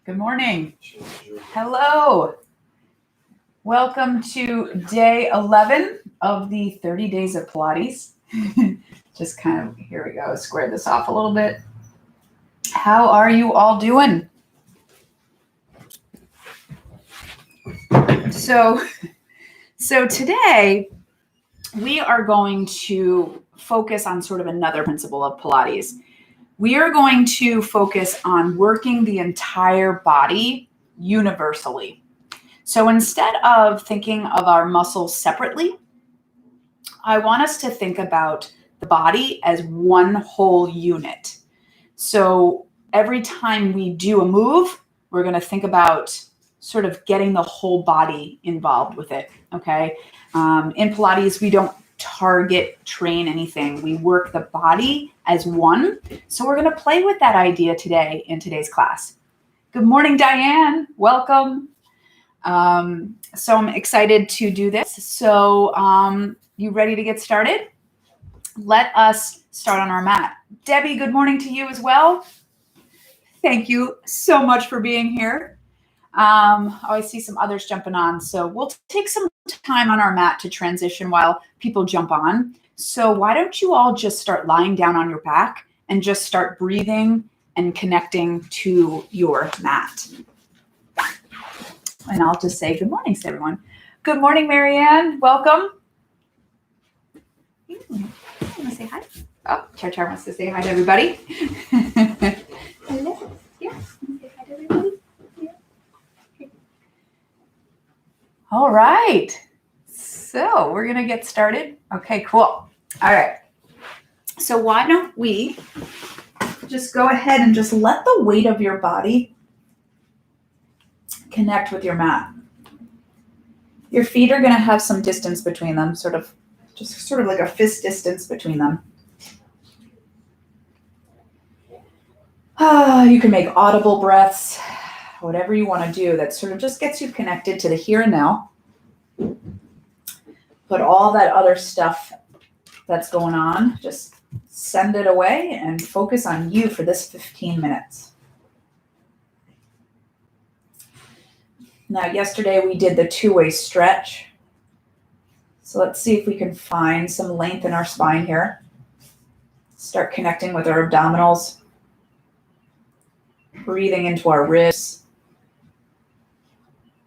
Good morning. Hello. Welcome to day 11 of the 30 days of Pilates. Just kind of, here we go, square this off a little bit. How are you all doing? So today we are going to focus on sort of another principle of Pilates. We are going to focus on working the entire body universally. So instead of thinking of our muscles separately, I want us to think about the body as one whole unit. So every time we do a move, we're going to think about sort of getting the whole body involved with it, okay? In Pilates, we don't target train anything. We work the body as one. So we're going to play with that idea today in today's class. Good morning, Diane. Welcome. So I'm excited to do this. So you ready to get started? Let us start on our mat. Debbie, good morning to you as well. Thank you so much for being here. I see some others jumping on. So we'll take some time on our mat to transition while people jump on. So why don't you all just start lying down on your back and just start breathing and connecting to your mat. And I'll just say good morning to everyone. Good morning, Marianne. Welcome. You want to say hi? Oh, Char wants to say hi to everybody. Hello. Yeah. Say hi to everybody. Yeah. All right. So we're going to get started. Okay, cool. All right. So why don't we just go ahead and just let the weight of your body connect with your mat. Your feet are going to have some distance between them, sort of like a fist distance between them. You can make audible breaths, whatever you want to do that sort of just gets you connected to the here and now. Put all that other stuff that's going on, just send it away and focus on you for this 15 minutes. Now, yesterday we did the two-way stretch. So let's see if we can find some length in our spine here. Start connecting with our abdominals. Breathing into our ribs.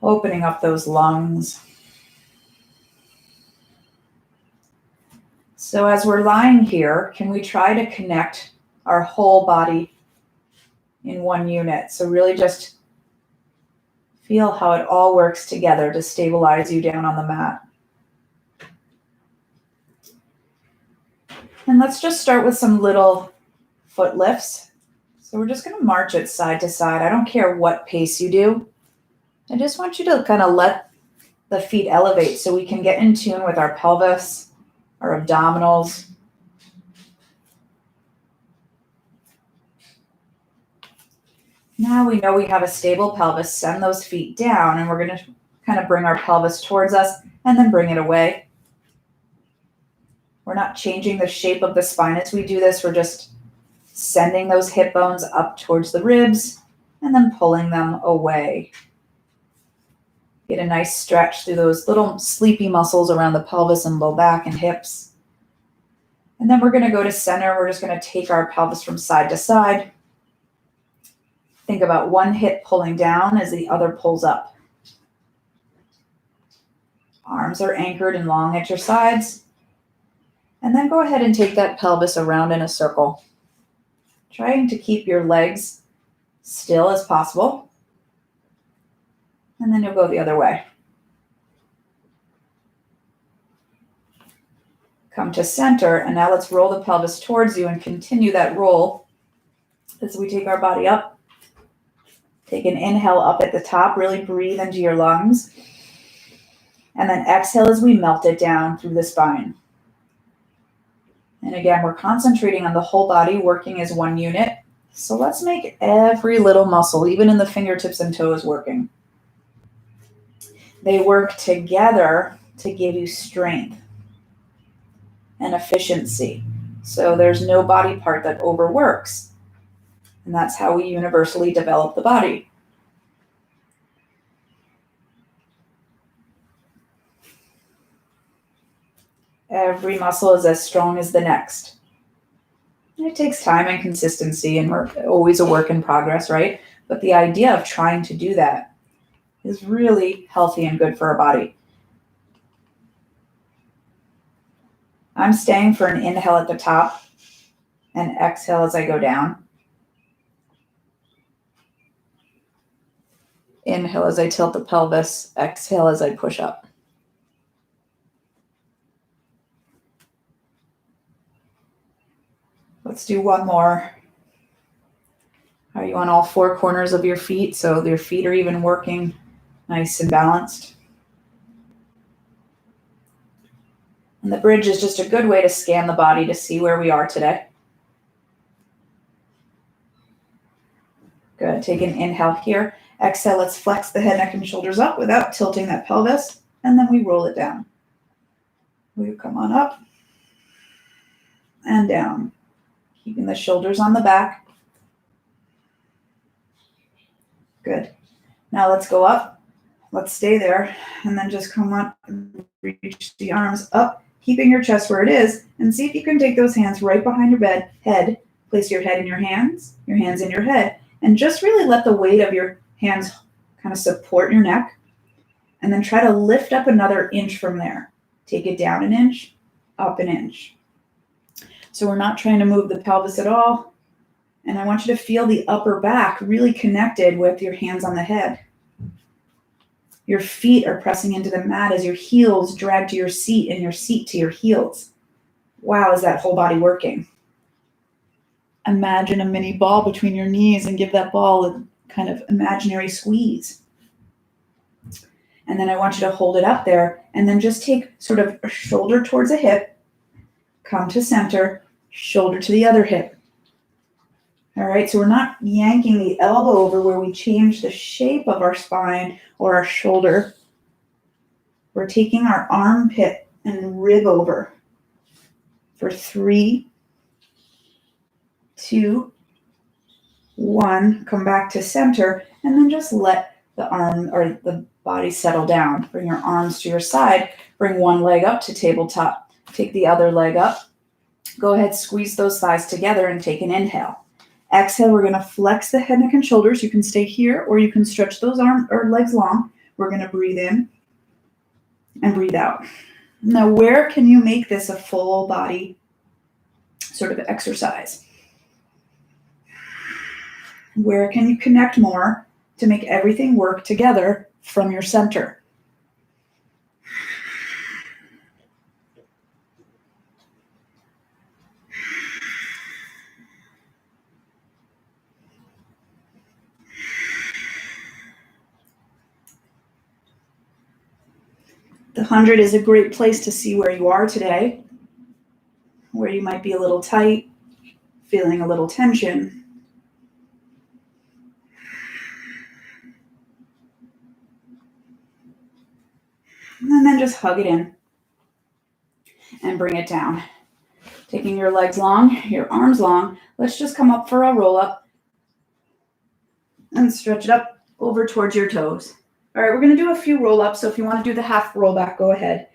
Opening up those lungs. So as we're lying here, can we try to connect our whole body in one unit? So really just feel how it all works together to stabilize you down on the mat. And let's just start with some little foot lifts. So we're just going to march it side to side. I don't care what pace you do. I just want you to kind of let the feet elevate so we can get in tune with our pelvis, our abdominals. Now we know we have a stable pelvis. Send those feet down, and we're going to kind of bring our pelvis towards us and then bring it away. We're not changing the shape of the spine as we do this. We're just sending those hip bones up towards the ribs and then pulling them away. Get a nice stretch through those little sleepy muscles around the pelvis and low back and hips. And then we're going to go to center. We're just going to take our pelvis from side to side. Think about one hip pulling down as the other pulls up. Arms are anchored and long at your sides. And then go ahead and take that pelvis around in a circle. Trying to keep your legs still as possible. And then you'll go the other way. Come to center, and now let's roll the pelvis towards you and continue that roll as we take our body up. Take an inhale up at the top, really breathe into your lungs. And then exhale as we melt it down through the spine. And again, we're concentrating on the whole body, working as one unit. So let's make every little muscle, even in the fingertips and toes, working. They work together to give you strength and efficiency. So there's no body part that overworks. And that's how we universally develop the body. Every muscle is as strong as the next. It takes time and consistency, and we're always a work in progress, right? But the idea of trying to do that is really healthy and good for our body. I'm staying for an inhale at the top and exhale as I go down. Inhale as I tilt the pelvis, exhale as I push up. Let's do one more. Are you on all four corners of your feet so your feet are even working nice and balanced? And the bridge is just a good way to scan the body to see where we are today. Good. Take an inhale here. Exhale, let's flex the head, neck, and shoulders up without tilting that pelvis, and then we roll it down. We come on up and down, keeping the shoulders on the back. Good. Now let's go up. Let's stay there, and then just come up and reach the arms up, keeping your chest where it is, and see if you can take those hands right behind your head. Place your head in your hands in your head, and just really let the weight of your hands kind of support your neck, and then try to lift up another inch from there. Take it down an inch, up an inch. So we're not trying to move the pelvis at all, and I want you to feel the upper back really connected with your hands on the head. Your feet are pressing into the mat as your heels drag to your seat and your seat to your heels. Wow, is that whole body working? Imagine a mini ball between your knees and give that ball a kind of imaginary squeeze. And then I want you to hold it up there and then just take sort of a shoulder towards a hip, come to center, shoulder to the other hip. All right, so we're not yanking the elbow over where we change the shape of our spine or our shoulder. We're taking our armpit and rib over for 3, 2, 1. Come back to center, and then just let the arm or the body settle down. Bring your arms to your side. Bring one leg up to tabletop. Take the other leg up. Go ahead, squeeze those thighs together and take an inhale. Exhale, we're going to flex the head, neck, and shoulders. You can stay here or you can stretch those arms or legs long. We're going to breathe in and breathe out. Now, where can you make this a full body sort of exercise? Where can you connect more to make everything work together from your center? The 100 is a great place to see where you are today, where you might be a little tight, feeling a little tension. And then just hug it in and bring it down. Taking your legs long, your arms long. Let's just come up for a roll up and stretch it up over towards your toes. All right, we're going to do a few roll ups. So if you want to do the half roll back, go ahead.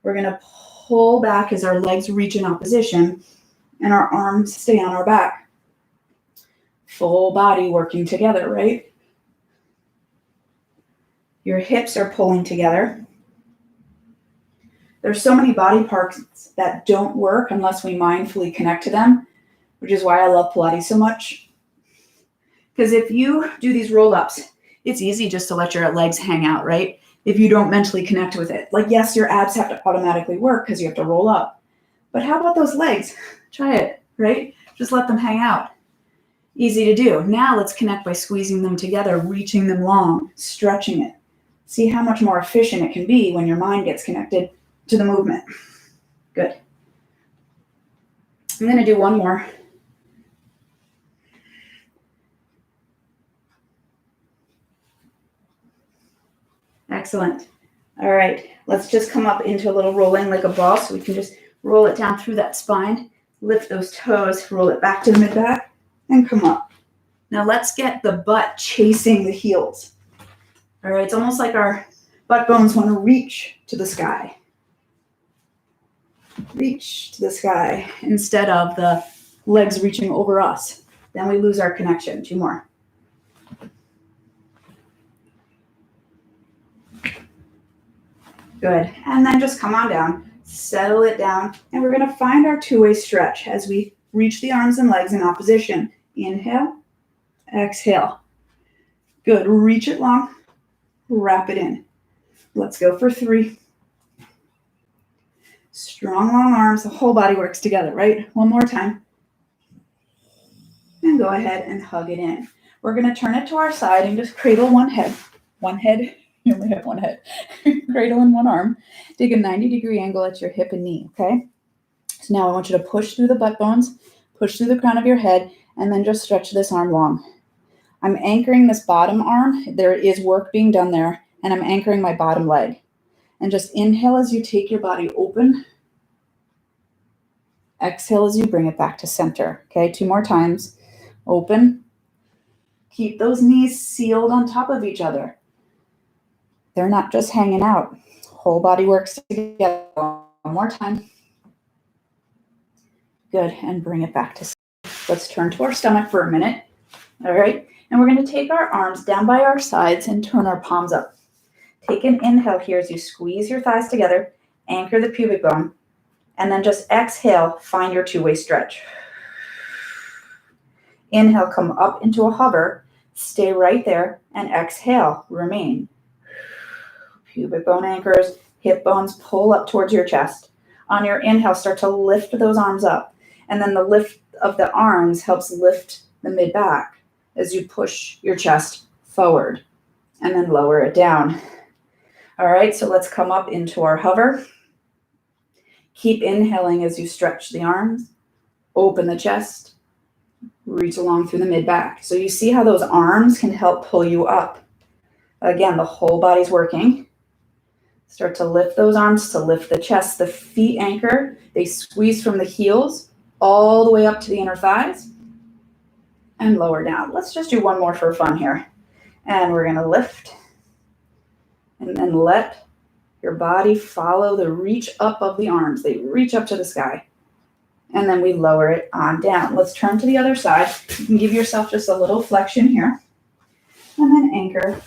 We're going to pull back as our legs reach in opposition and our arms stay on our back. Full body working together, right? Your hips are pulling together. There's so many body parts that don't work unless we mindfully connect to them, which is why I love Pilates so much. Because if you do these roll-ups, it's easy just to let your legs hang out, right? If you don't mentally connect with it. Like, yes, your abs have to automatically work because you have to roll up. But how about those legs? Try it, right? Just let them hang out. Easy to do. Now let's connect by squeezing them together, reaching them long, stretching it. See how much more efficient it can be when your mind gets connected to the movement. Good. I'm going to do one more. Excellent. All right. Let's just come up into a little rolling like a ball so we can just roll it down through that spine, lift those toes, roll it back to the mid-back, and come up. Now let's get the butt chasing the heels. All right. It's almost like our butt bones want to reach to the sky. reach to the sky instead of the legs reaching over us. Then we lose our connection. 2 more. Good. And then just come on down, settle it down, and we're going to find our two-way stretch as we reach the arms and legs in opposition. Inhale, exhale. Good. Reach it long, wrap it in. Let's go for 3. Strong, long arms. The whole body works together, right? One more time. And go ahead and hug it in. We're going to turn it to our side and just cradle one head. One head. You only have one head. Cradle in one arm. Take a 90-degree angle at your hip and knee, okay? So now I want you to push through the butt bones, push through the crown of your head, and then just stretch this arm long. I'm anchoring this bottom arm. There is work being done there, and I'm anchoring my bottom leg. And just inhale as you take your body open. Exhale as you bring it back to center, okay? 2 more times. Open. Keep those knees sealed on top of each other. They're not just hanging out. Whole body works together. One more time. Good, and bring it back to center. Let's turn to our stomach for a minute. All right, and we're going to take our arms down by our sides and turn our palms up. Take an inhale here as you squeeze your thighs together, anchor the pubic bone, and then just exhale, find your two-way stretch. Inhale, come up into a hover, stay right there, and exhale, remain. Pubic bone anchors, hip bones pull up towards your chest. On your inhale, start to lift those arms up, and then the lift of the arms helps lift the mid-back as you push your chest forward, and then lower it down. All right, so let's come up into our hover. Keep inhaling as you stretch the arms, open the chest, reach along through the mid-back. So you see how those arms can help pull you up. Again, the whole body's working. Start to lift those arms to lift the chest. The feet anchor. They squeeze from the heels all the way up to the inner thighs and lower down. Let's just do one more for fun here. And we're going to lift and then let your body follow the reach up of the arms. They reach up to the sky. And then we lower it on down. Let's turn to the other side. You can give yourself just a little flexion here. And then anchor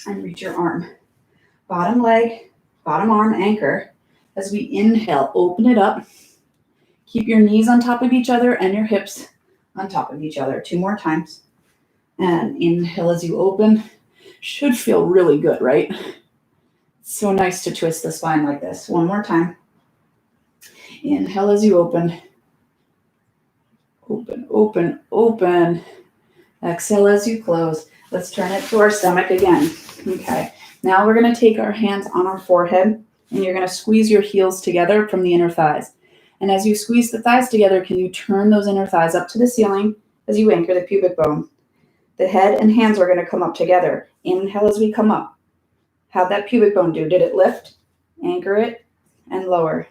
and reach your arm. Bottom leg, bottom arm, anchor. As we inhale, open it up. Keep your knees on top of each other and your hips on top of each other. 2 more times. And inhale as you open. Should feel really good, right? So nice to twist the spine like this. 1 more time. Inhale as you open. Open, open, open. Exhale as you close. Let's turn it to our stomach again. Okay. Now we're going to take our hands on our forehead, and you're going to squeeze your heels together from the inner thighs. And as you squeeze the thighs together, can you turn those inner thighs up to the ceiling as you anchor the pubic bone? The head and hands are going to come up together. Inhale as we come up. How'd that pubic bone do? Did it lift? Anchor it and lower.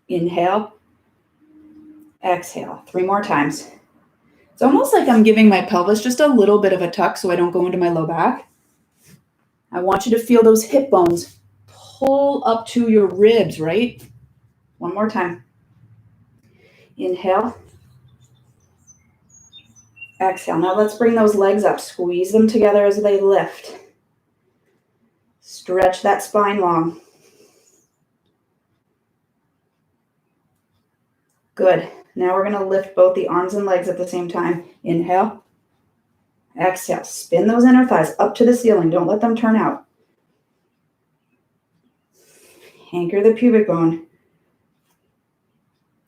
Inhale. Exhale. 3 more times. It's almost like I'm giving my pelvis just a little bit of a tuck so I don't go into my low back. I want you to feel those hip bones pull up to your ribs, right? 1 more time. Inhale. Exhale. Now let's bring those legs up. Squeeze them together as they lift. Stretch that spine long. Good. Now we're going to lift both the arms and legs at the same time. Inhale. Exhale. Spin those inner thighs up to the ceiling. Don't let them turn out. Anchor the pubic bone.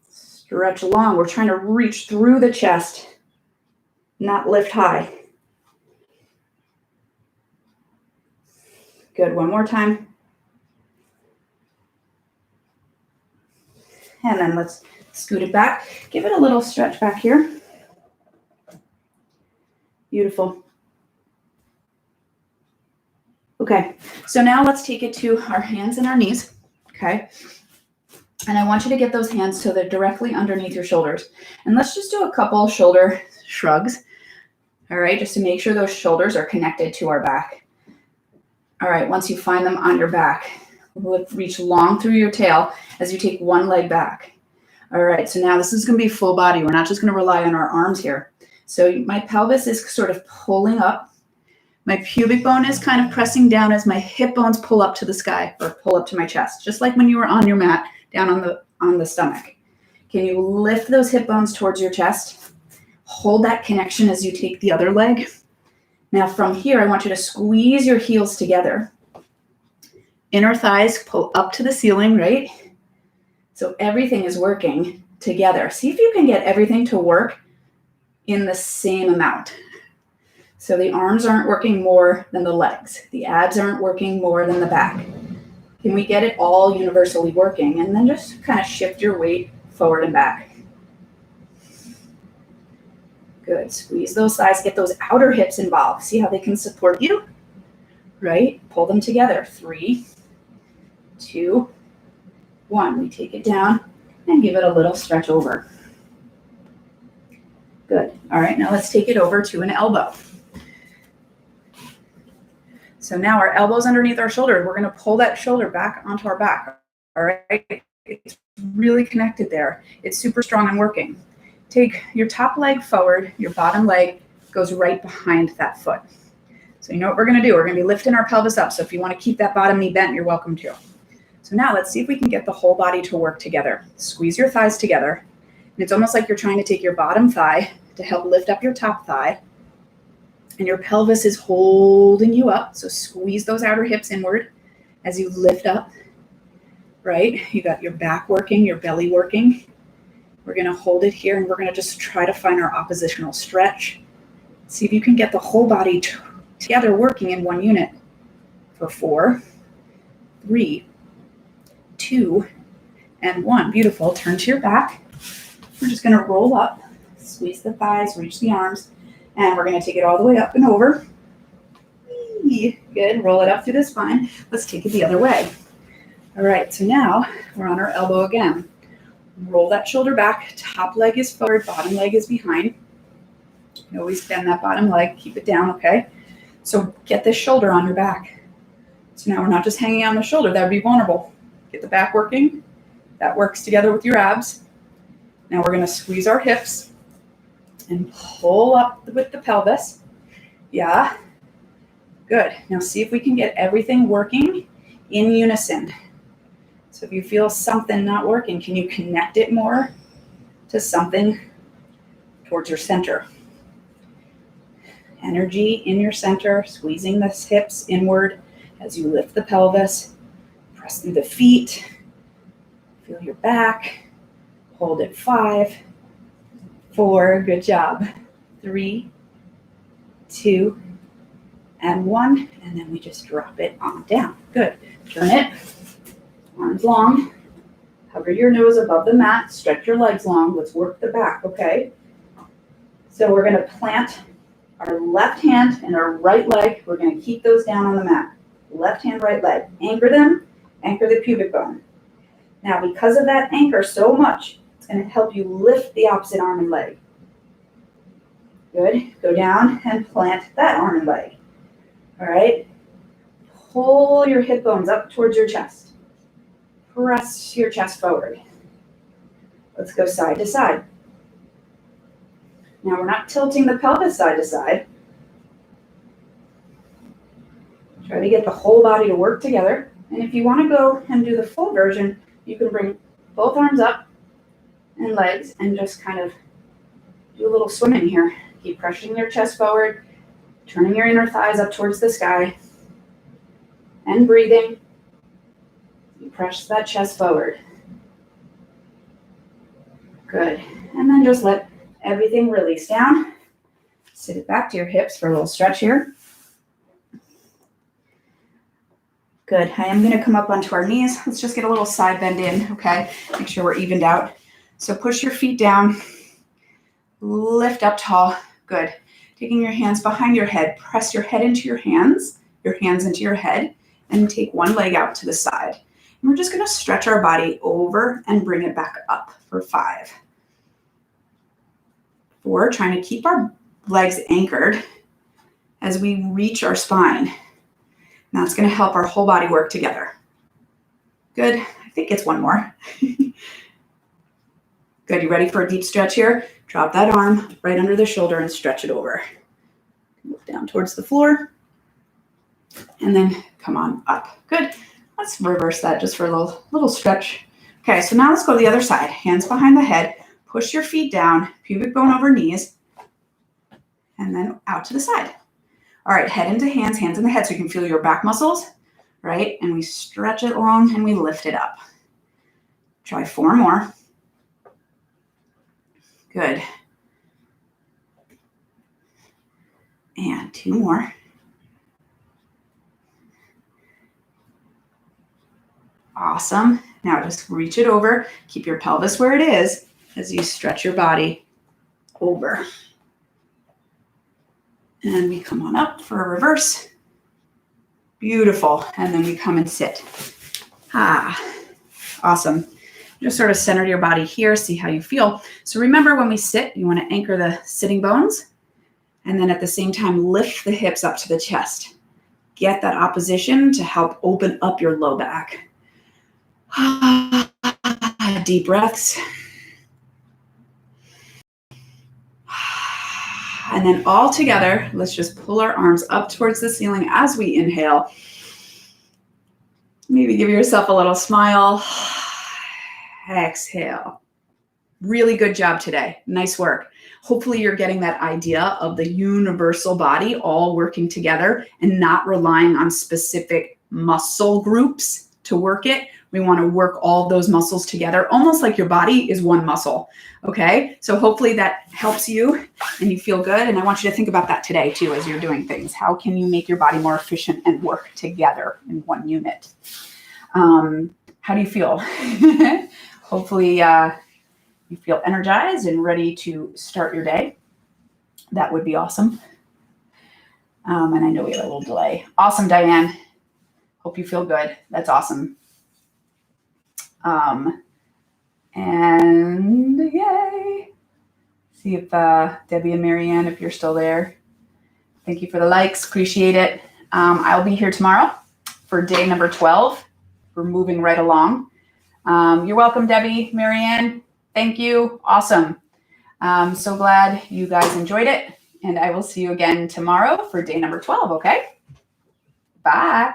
Stretch long. We're trying to reach through the chest, not lift high. Good. 1 more time. And then let's scoot it back. Give it a little stretch back here. Beautiful. Okay, so now let's take it to our hands and our knees, okay? And I want you to get those hands so they're directly underneath your shoulders. And let's just do a couple shoulder shrugs, all right, just to make sure those shoulders are connected to our back. All right, once you find them on your back, Reach long through your tail as you take one leg back. All right, so now this is going to be full body. We're not just going to rely on our arms here. So my pelvis is sort of pulling up. My pubic bone is kind of pressing down as my hip bones pull up to the sky or pull up to my chest, just like when you were on your mat down on the stomach. Can you lift those hip bones towards your chest? Hold that connection as you take the other leg. Now from here, I want you to squeeze your heels together. Inner thighs pull up to the ceiling, right? So everything is working together. See if you can get everything to work in the same amount. So the arms aren't working more than the legs. The abs aren't working more than the back. Can we get it all universally working? And then just kind of shift your weight forward and back. Good. Squeeze those thighs. Get those outer hips involved. See how they can support you? Right? Pull them together. 3, 2, 1. We take it down and give it a little stretch over. Good. All right. Now let's take it over to an elbow. So now our elbow's underneath our shoulders. We're going to pull that shoulder back onto our back. All right. It's really connected there. It's super strong and working. Take your top leg forward. Your bottom leg goes right behind that foot. So you know what we're going to do? We're going to be lifting our pelvis up. So if you want to keep that bottom knee bent, you're welcome to. So now let's see if we can get the whole body to work together. Squeeze your thighs together. And it's almost like you're trying to take your bottom thigh to help lift up your top thigh. And your pelvis is holding you up. So squeeze those outer hips inward as you lift up, right? You got your back working, your belly working. We're going to hold it here and we're going to just try to find our oppositional stretch. See if you can get the whole body together working in one unit for 4, 3, 2, and 1. Beautiful. Turn to your back. We're just going to roll up, squeeze the thighs, reach the arms. And we're going to take it all the way up and over. Good. Roll it up through the spine. Let's take it the other way. All right. So now we're on our elbow again. Roll that shoulder back. Top leg is forward. Bottom leg is behind. You always bend that bottom leg. Keep it down. Okay. So get this shoulder on your back. So now we're not just hanging on the shoulder. That would be vulnerable. Get the back working. That works together with your abs. Now we're going to squeeze our hips and pull up with the pelvis. Yeah. Good. Now see if we can get everything working in unison. So if you feel something not working, can you connect it more to something towards your center? Energy in your center, squeezing the hips inward as you lift the pelvis. Press through the feet. Feel your back. Hold it. 5, 4, good job. 3, 2, and 1. And then we just drop it on down. Good. Turn it. Arms long. Hover your nose above the mat. Stretch your legs long. Let's work the back, okay? So we're going to plant our left hand and our right leg. We're going to keep those down on the mat. Left hand, right leg. Anchor them. Anchor the pubic bone. Now, because of that anchor so much, it's going to help you lift the opposite arm and leg. Good. Go down and plant that arm and leg. All right. Pull your hip bones up towards your chest. Press your chest forward. Let's go side to side. Now we're not tilting the pelvis side to side. Try to get the whole body to work together. And if you want to go and do the full version, you can bring both arms up and legs and just kind of do a little swimming here. Keep pressing your chest forward, turning your inner thighs up towards the sky, and breathing. You press that chest forward. Good. And then just let everything release down. Sit it back to your hips for a little stretch here. Good. I am going to come up onto our knees. Let's just get a little side bend in, okay? Make sure we're evened out. So push your feet down. Lift up tall. Good. Taking your hands behind your head. Press your head into your hands into your head, and take one leg out to the side. And we're just going to stretch our body over and bring it back up for 5. 4, trying to keep our legs anchored as we reach our spine. Now it's going to help our whole body work together. Good. I think it's one more. Good. You ready for a deep stretch here? Drop that arm right under the shoulder and stretch it over. Move down towards the floor. And then come on up. Good. Let's reverse that just for a little stretch. Okay, so now let's go to the other side. Hands behind the head. Push your feet down, pubic bone over knees, and then out to the side. All right, head into hands, hands in the head so you can feel your back muscles, right? And we stretch it long and we lift it up. Try 4 more. Good. And 2 more. Awesome. Now just reach it over. Keep your pelvis where it is as you stretch your body over. And we come on up for a reverse. Beautiful. And then we come and sit. Awesome. Just sort of center your body here. See how you feel. So remember when we sit, you want to anchor the sitting bones. And then at the same time, lift the hips up to the chest. Get that opposition to help open up your low back. Deep breaths. And then all together, let's just pull our arms up towards the ceiling as we inhale. Maybe give yourself a little smile. Exhale. Really good job today. Nice work. Hopefully you're getting that idea of the universal body all working together and not relying on specific muscle groups to work it. We want to work all those muscles together, almost like your body is one muscle. Okay, so hopefully that helps you and you feel good. And I want you to think about that today too as you're doing things. How can you make your body more efficient and work together in one unit? How do you feel? Hopefully you feel energized and ready to start your day. That would be awesome. And I know we have a little delay. Awesome, Diane. Hope you feel good. That's awesome. And yay. See if Debbie and Marianne, if you're still there. Thank you for the likes. Appreciate it. I'll be here tomorrow for day number 12. We're moving right along. You're welcome, Debbie, Marianne. Thank you. Awesome. So glad you guys enjoyed it. And I will see you again tomorrow for day number 12, okay? Bye.